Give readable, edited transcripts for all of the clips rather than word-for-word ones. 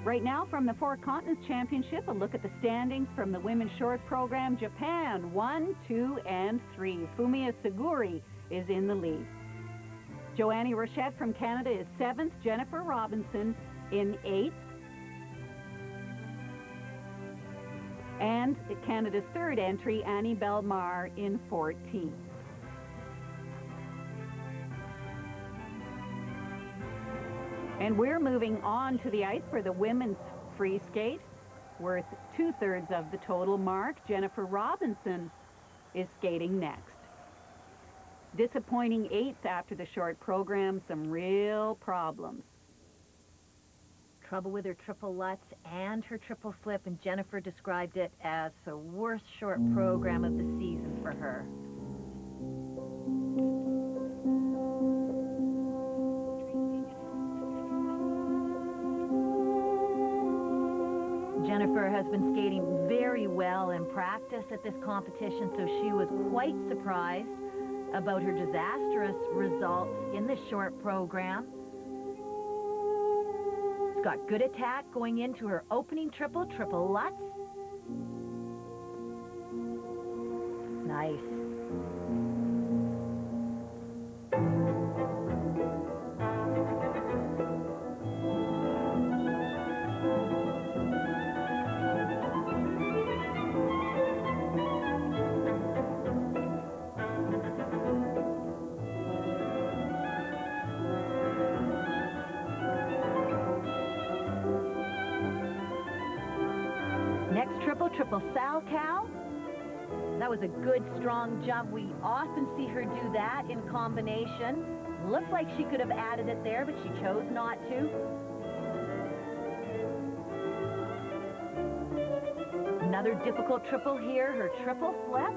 Right now, from the Four Continents Championship, a look at the standings from the women's short program. Japan, 1, 2, and 3. Fumiya Seguri is in the lead. Joannie Rochette from Canada is 7th. Jennifer Robinson in 8th. And Canada's 3rd entry, Annie Belmar, in 14th. And we're moving on to the ice for the women's free skate, worth 2/3 of the total mark. Jennifer Robinson is skating next. Disappointing 8th after the short program, some real problems. Trouble with her triple lutz and her triple flip, and Jennifer described it as the worst short program of the season for her. Jennifer has been skating very well in practice at this competition, so she was quite surprised about her disastrous results in the short program. She's got good attack going into her opening triple lutz. Nice. Next triple Salchow. That was a good, strong jump. We often see her do that in combination. Looks like she could have added it there, but she chose not to. Another difficult triple here, her triple flip.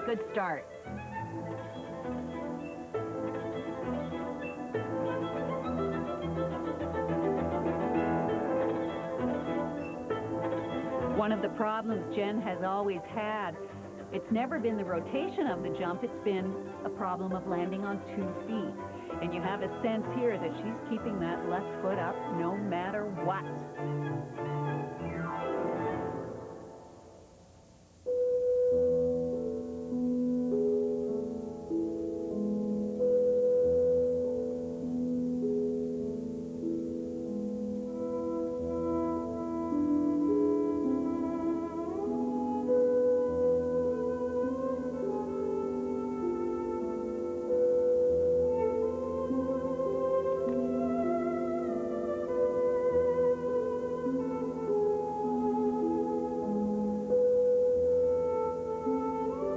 Good start. One of the problems Jen has always had, it's never been the rotation of the jump, it's been a problem of landing on 2 feet. And you have a sense here that she's keeping that left foot up no matter what.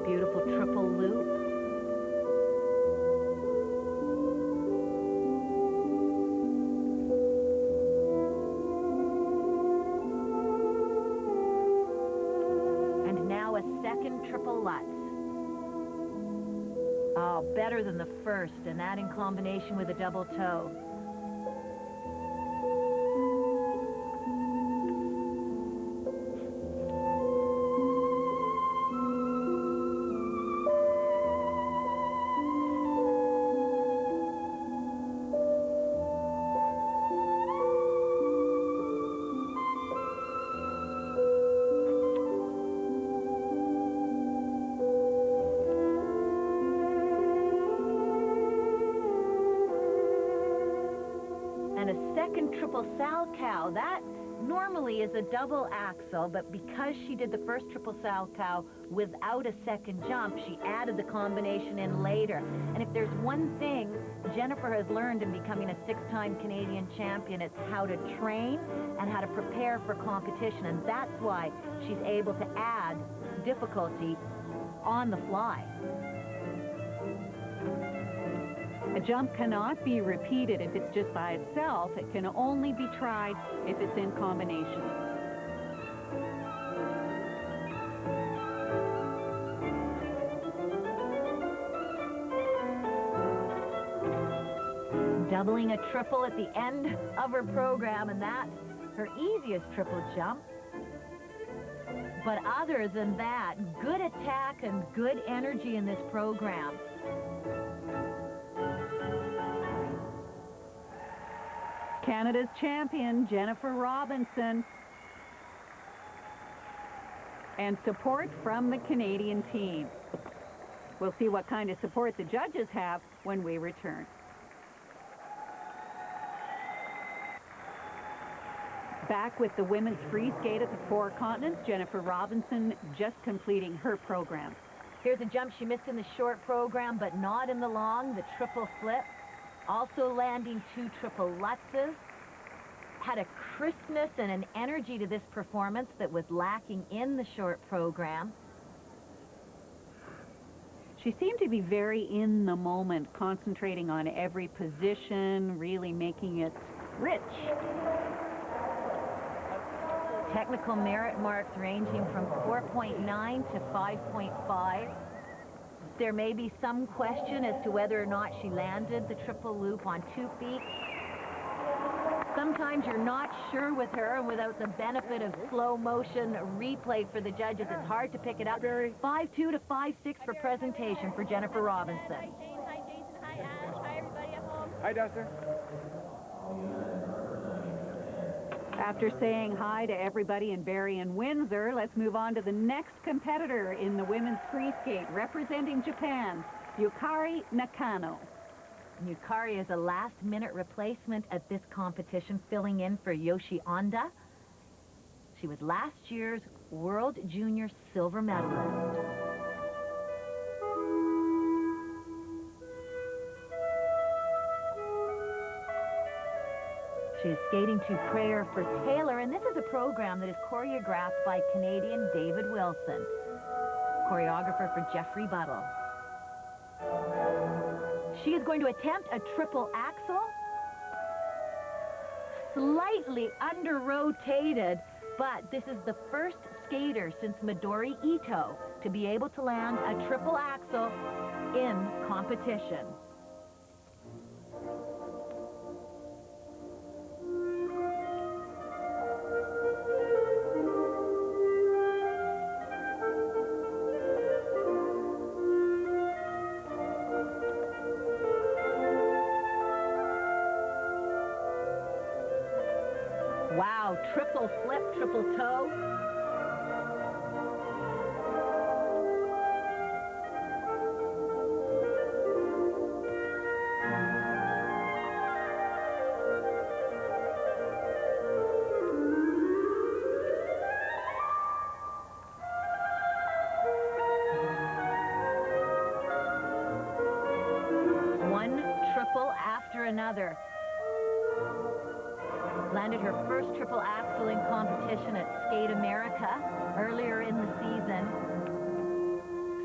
Beautiful triple loop. And now a second triple lutz. Oh, better than the first, and that in combination with a double toe. And a second triple Salchow. That normally is a double axel, but because she did the first triple Salchow without a second jump, she added the combination in later. And if there's one thing Jennifer has learned in becoming a 6-time Canadian champion, it's how to train and how to prepare for competition. And that's why she's able to add difficulty on the fly. A jump cannot be repeated if it's just by itself. It can only be tried if it's in combination. Doubling a triple at the end of her program, and that's her easiest triple jump. But other than that, good attack and good energy in this program. Canada's champion, Jennifer Robinson. And support from the Canadian team. We'll see what kind of support the judges have when we return. Back with the women's free skate at the Four Continents, Jennifer Robinson just completing her program. Here's a jump she missed in the short program, but not in the long, the triple flip. Also landing 2 triple lutzes. Had a crispness and an energy to this performance that was lacking in the short program. She seemed to be very in the moment, concentrating on every position, really making it rich. Technical merit marks ranging from 4.9 to 5.5. There may be some question as to whether or not she landed the triple loop on 2 feet. Sometimes you're not sure with her, and without the benefit of slow motion replay for the judges, it's hard to pick it up. 5.2 to 5.6 for presentation for Jennifer Robinson. Hi, Jane. Hi, Jason. Hi, Ash. Hi, everybody at home. Hi, Duster. After saying hi to everybody in Barrie and Windsor, let's move on to the next competitor in the women's free skate, representing Japan, Yukari Nakano. Yukari is a last-minute replacement at this competition, filling in for Yoshi Onda. She was last year's World Junior silver medalist. She is skating to Prayer for Taylor, and this is a program that is choreographed by Canadian David Wilson, choreographer for Jeffrey Buttle. She is going to attempt a triple axel, slightly under-rotated, but this is the first skater since Midori Ito to be able to land a triple axel in competition. Wow, triple flip, triple toe. One triple after another. Landed her first triple axel in competition at Skate America earlier in the season.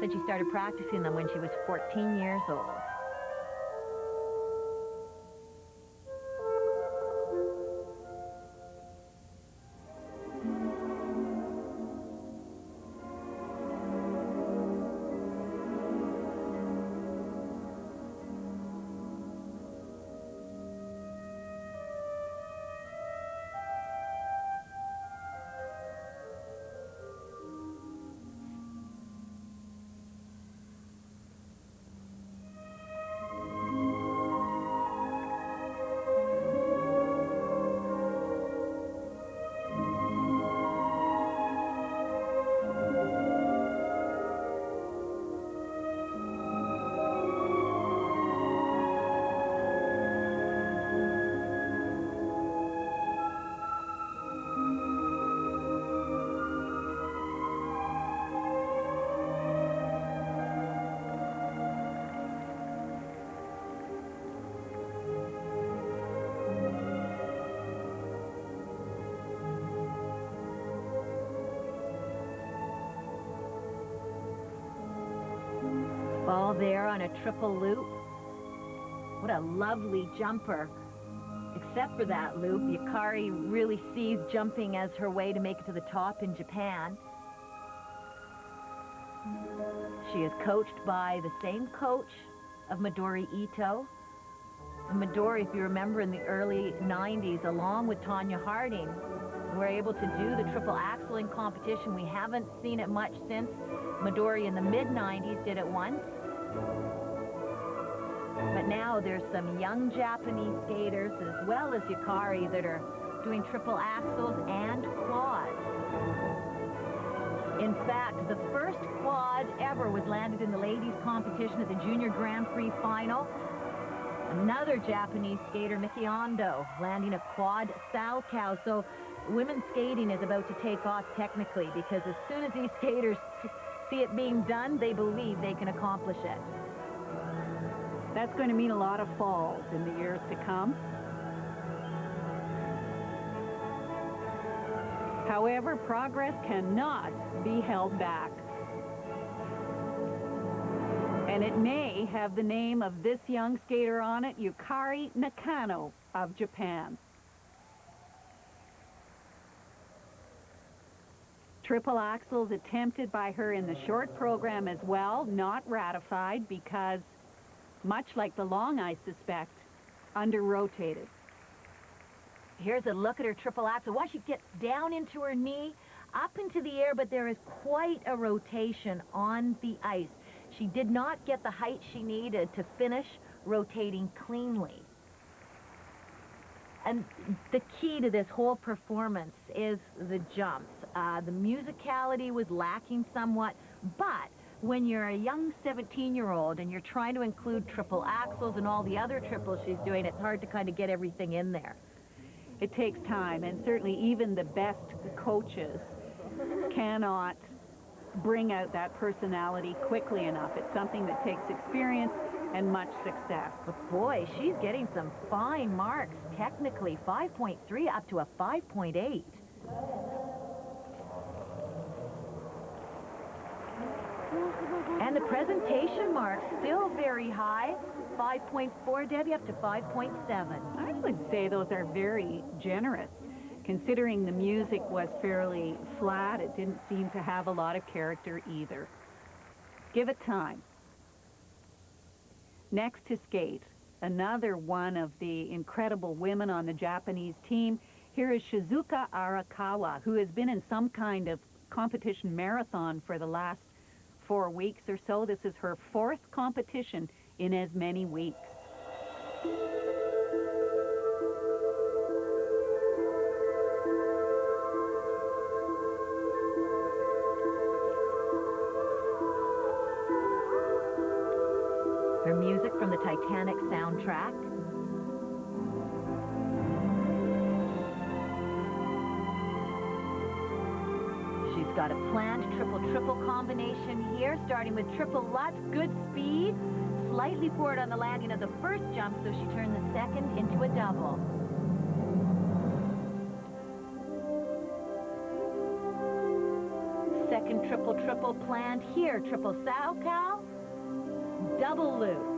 Said she started practicing them when she was 14 years old. Ball there on a triple loop. What a lovely jumper. Except for that loop, Yukari really sees jumping as her way to make it to the top in Japan. She is coached by the same coach of Midori Ito. And Midori, if you remember, in the early 90s, along with Tanya Harding, were able to do the triple axel in competition. We haven't seen it much since. Midori in the mid-90s did it once. But now there's some young Japanese skaters as well as Yukari that are doing triple axels and quads. In fact, the first quad ever was landed in the ladies' competition at the Junior Grand Prix final. Another Japanese skater, Miki Ando, landing a quad salchow. So women's skating is about to take off technically, because as soon as these skaters see it being done, they believe they can accomplish it. That's going to mean a lot of falls in the years to come. However, progress cannot be held back. And it may have the name of this young skater on it, Yukari Nakano of Japan. Triple axels attempted by her in the short program as well, not ratified because, much like the long, I suspect, under-rotated. Here's a look at her triple axel. Once she gets down into her knee, up into the air, but there is quite a rotation on the ice. She did not get the height she needed to finish rotating cleanly. And the key to this whole performance is the jumps. The musicality was lacking somewhat, but when you're a young 17-year-old and you're trying to include triple axels and all the other triples she's doing, it's hard to kind of get everything in there. It takes time, and certainly even the best coaches cannot bring out that personality quickly enough. It's something that takes experience and much success. But boy, she's getting some fine marks technically. 5.3 up to a 5.8. And the presentation marks still very high. 5.4, Debbie, up to 5.7. I would say those are very generous. Considering the music was fairly flat, it didn't seem to have a lot of character either. Give it time. Next to skate, another one of the incredible women on the Japanese team. Here is Shizuka Arakawa, who has been in some kind of competition marathon for the last 4 weeks or so. This is her 4th competition in as many weeks. Her music from the Titanic soundtrack. She's got a planned triple-triple combination here, starting with triple Lutz, good speed, slightly forward on the landing of the first jump, so she turned the second into a double. Second triple-triple planned here, triple salchow, double loop.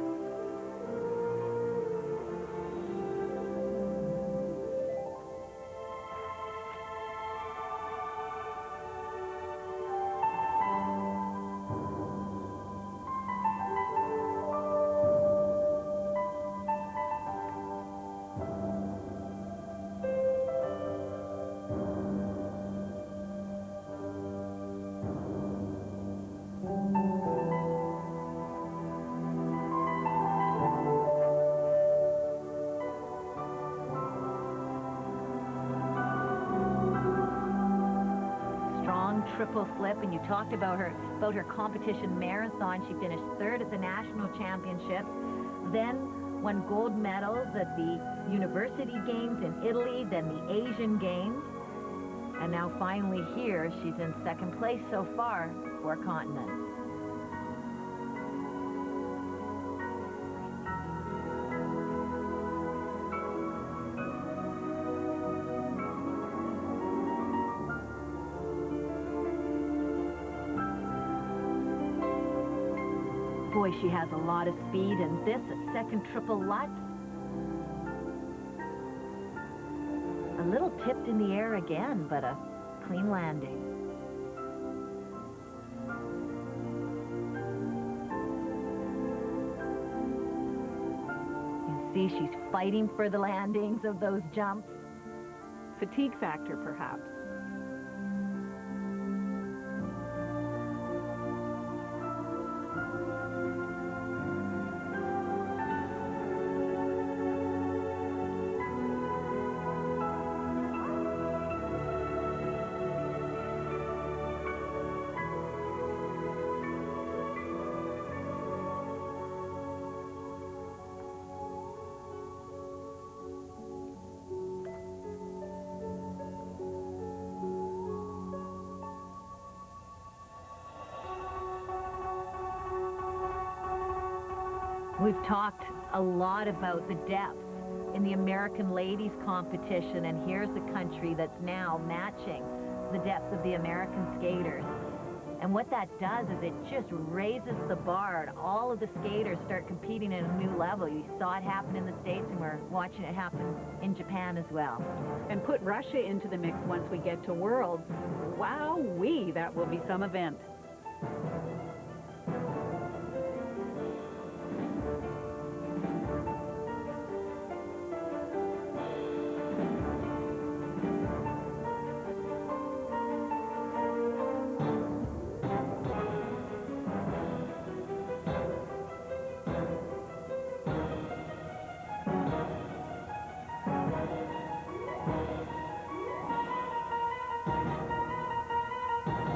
Triple flip, and you talked about her competition marathon. She finished 3rd at the national championships, then won gold medals at the university games in Italy, then the Asian games, and now finally here she's in 2nd place so far for continents. Boy, she has a lot of speed, and this, a second triple Lutz. A little tipped in the air again, but a clean landing. You see she's fighting for the landings of those jumps. Fatigue factor, perhaps. We've talked a lot about the depth in the American ladies competition, and here's a country that's now matching the depth of the American skaters. And what that does is it just raises the bar, and all of the skaters start competing at a new level. You saw it happen in the States, and we're watching it happen in Japan as well. And put Russia into the mix once we get to Worlds. Wowee, that will be some event.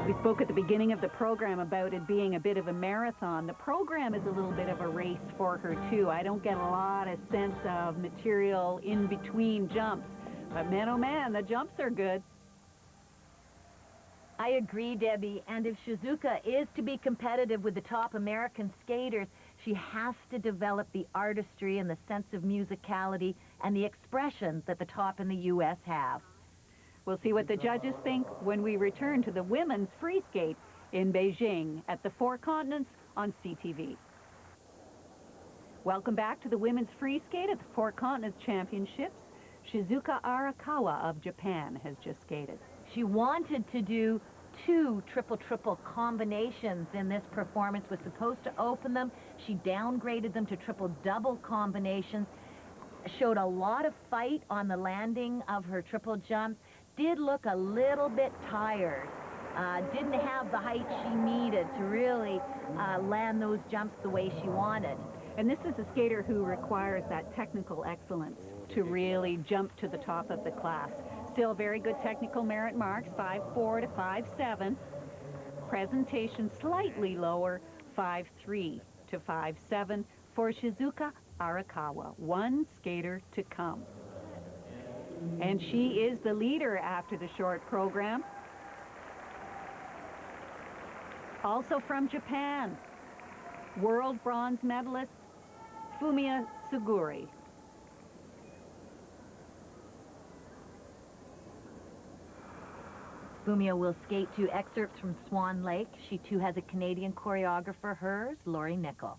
We spoke at the beginning of the program about it being a bit of a marathon. The program is a little bit of a race for her, too. I don't get a lot of sense of material in between jumps. But man, oh man, the jumps are good. I agree, Debbie, and if Shizuka is to be competitive with the top American skaters, she has to develop the artistry and the sense of musicality and the expression that the top in the U.S. have. We'll see what the judges think when we return to the women's free skate in Beijing at the Four Continents on CTV. Welcome back to the women's free skate at the Four Continents Championships. Shizuka Arakawa of Japan has just skated. She wanted to do 2 triple-triple combinations in this performance, was supposed to open them. She downgraded them to triple-double combinations, showed a lot of fight on the landing of her triple jumps, did look a little bit tired, didn't have the height she needed to really land those jumps the way she wanted. And this is a skater who requires that technical excellence to really jump to the top of the class. Still very good technical merit marks, 5.4 to 5.7. Presentation slightly lower, 5.3 to 5.7 for Shizuka Arakawa. One skater to come. And she is the leader after the short program. Also from Japan, world bronze medalist Fumiya Suguri. Fumiya will skate to excerpts from Swan Lake. She too has a Canadian choreographer, hers, Lori Nickel.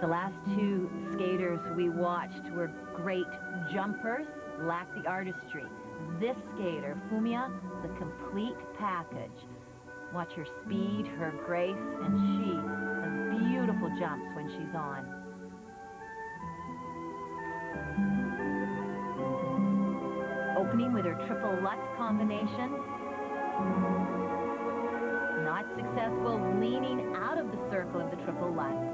The last 2 skaters we watched were great jumpers, lacked the artistry. This skater, Fumiya, the complete package. Watch her speed, her grace, and she has beautiful jumps when she's on. Opening with her triple Lutz combination. Not successful, leaning out of the circle of the triple Lutz.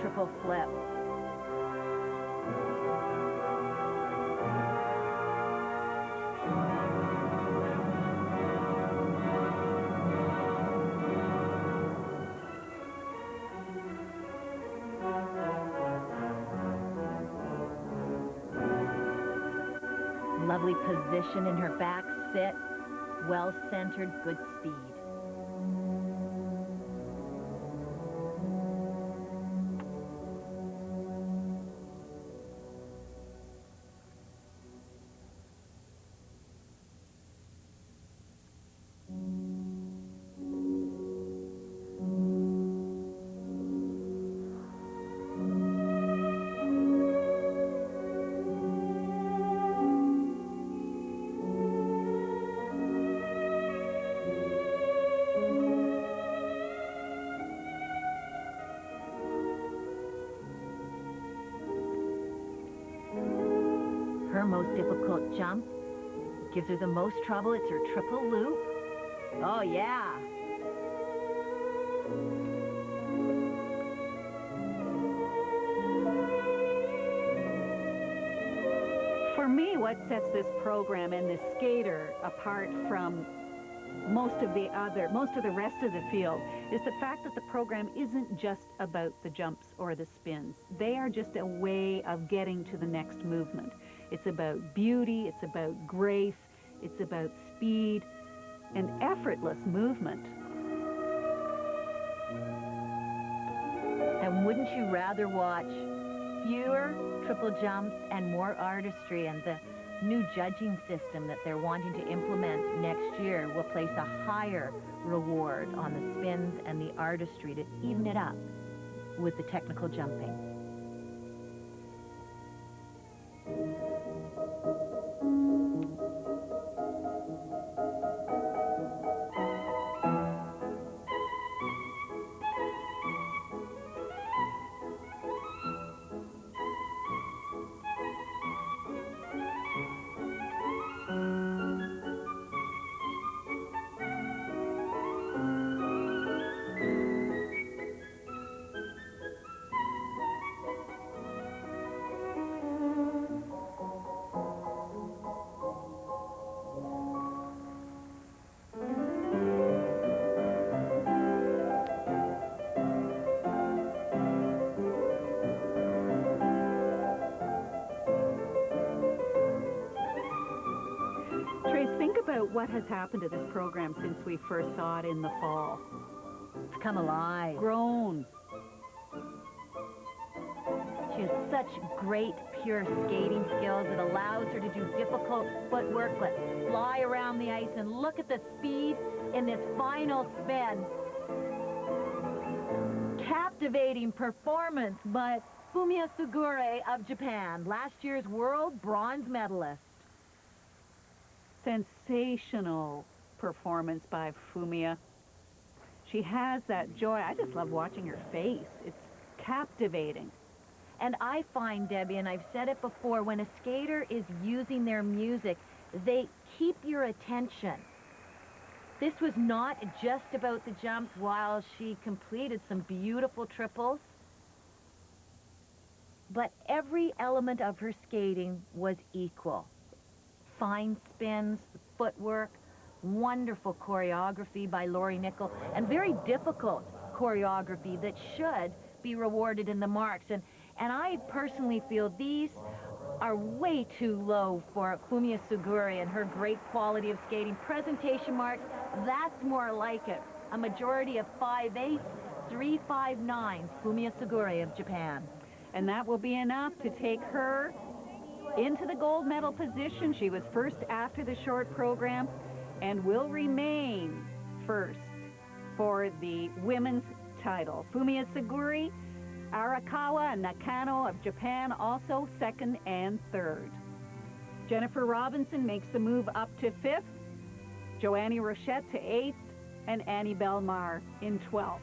Triple flip. Lovely position in her back sit. Well-centered, good speed. Her most difficult jump gives her the most trouble. It's her triple loop. Oh, yeah. me, what sets this program and this skater apart from most of the rest of the field is the fact that the program isn't just about the jumps or the spins. They are just a way of getting to the next movement. It's about beauty, it's about grace, it's about speed and effortless movement. And wouldn't you rather watch fewer triple jumps and more artistry? And the new judging system that they're wanting to implement next year will place a higher reward on the spins and the artistry to even it up with the technical jumping. Trace, think about what has happened to this program since we first saw it in the fall. It's come alive. Grown. She has such great pure skating skills. It allows her to do difficult footwork, but fly around the ice. And look at the speed in this final spin. Captivating performance by Fumiya Sugure of Japan, last year's world bronze medalist. Sensational performance by Fumiya. She has that joy. I just love watching her face. It's captivating. And I find, Debbie, and I've said it before, when a skater is using their music, they keep your attention. This was not just about the jumps while she completed some beautiful triples, but every element of her skating was equal. Fine spins, footwork, wonderful choreography by Laurie Nickel, and very difficult choreography that should be rewarded in the marks. And I personally feel these are way too low for Fumiya Sugure and her great quality of skating. Presentation marks, that's more like it. A majority of 5/8, 3/5/9, Fumiya Sugure of Japan. And that will be enough to take her into the gold medal position. She was first after the short program and will remain first for the women's title. Fumiya Sugure, Arakawa and Nakano of Japan also second and third. Jennifer Robinson makes the move up to fifth, Joannie Rochette to eighth, and Annie Belmar in 12th.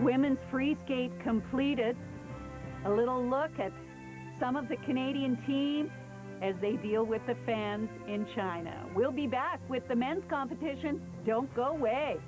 Women's free skate completed. A little look at some of the Canadian team as they deal with the fans in China. We'll be back with the men's competition. Don't go away.